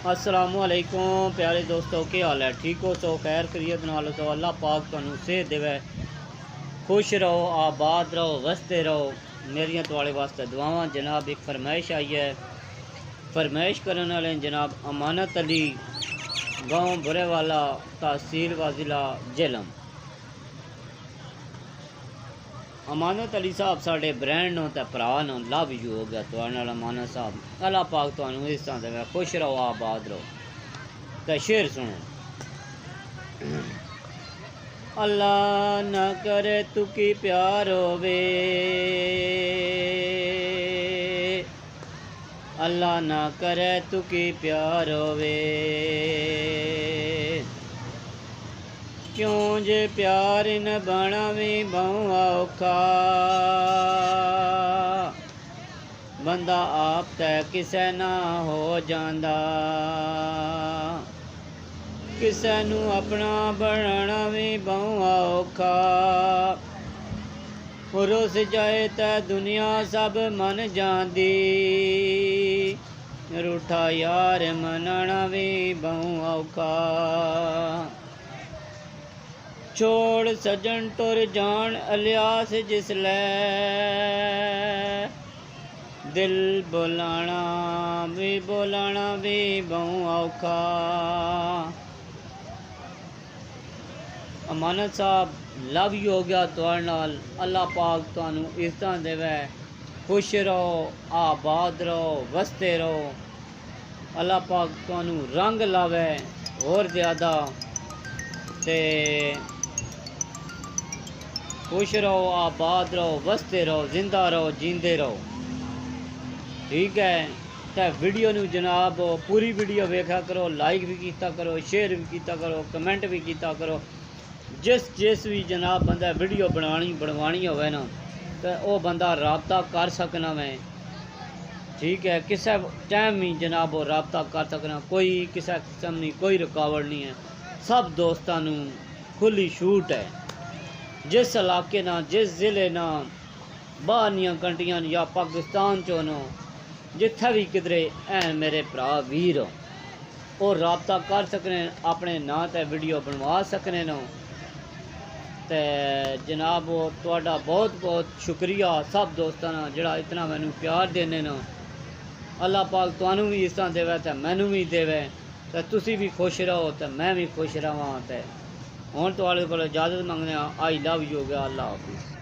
अस्सलामुअलैकुम प्यारे दोस्तों, क्या हाल है? ठीक हो? सो खैर खैरियत नाल तो अल्लाह पाक तुहानू सेहत देवे। खुश रहो, आबाद रहो, वसते रहो। मेरियां तुहाड़े वास्ते दुआवां। जनाब एक फरमाइश आई है। फरमाइश करने वाले जनाब अमानत अली, गाँव बुरेवाला, तहसील वाजिला, जेलम। अमानत अली साहब साढ़े ब्रैंड नो ते भरा नो, लव यू हो गया तुहाड़े नाल अमानत साहब। अल्लाह पाक तुहानू इस तरह देवे। खुश रहो, आबाद रहो। ते शेर सुनो। अल्लाह न करे तू की प्यार होवे, अल्लाह न करे तू की प्यार होवे। क्यों जे प्यार न बनावी बहु औखा, बंदा आप तै किसे ना हो जांदा। किसे नू अपना बनाना भी बहु औखा, रुस जाए तै दुनिया सब मन जांदी। रूठा यार मनना भी बहु औखा। छोड़ सजन टुर जान अलियास जिसलै, दिल बोलाना भी बहु औखा। अमानत साहब लव यू हो गया तुहाड़े नाल। अल्लाह पाक तुहानू इज़्ज़तां देवे। खुश रहो, आबाद रहो, वसते रहो। अल्लाह पाक तुहानू रंग लावे होर ज़्यादा। ते खुश रहो, आबाद रहो, वसते रहो, जिंदा रहो, जींदे रहो। ठीक है। तो वीडियो नू जनाब पूरी वीडियो वेखा करो, लाइक भी किया करो, शेयर भी किया करो, कमेंट भी किया करो। जिस भी जनाब बंदा वीडियो बनवानी होवे ना, तो वह बंदा राबता कर सकना मैं। ठीक है। किसी टाइम भी जनाब वो राबता कर सकना, कोई किसी किस्म की कोई रुकावट नहीं है। सब दोस्तों नू खुली छूट है। जिस इलाके ना, जिस ज़िले ना, बाहर कंट्रियां या पाकिस्तान चो नो, जिथे भी किधरे हैं मेरे भरा वीर हो, और राबता कर सकने, अपने नाँ ते वीडियो बनवा सकने नो। ते जनाब तुहाडा बहुत बहुत शुक्रिया सब दोस्तों ना, जिहड़ा इतना मैनू प्यार देने नो। अल्लाह पाक तुहानू भी इस तरह देवे ते मैनू भी देवे, ते तुसी भी खुश रहो ते मैं भी खुश रहां। ते हुण तुहाडे कोल इजाज़त मंगदे हां। आई लव यू हो गया। अल्लाह हाफिज़।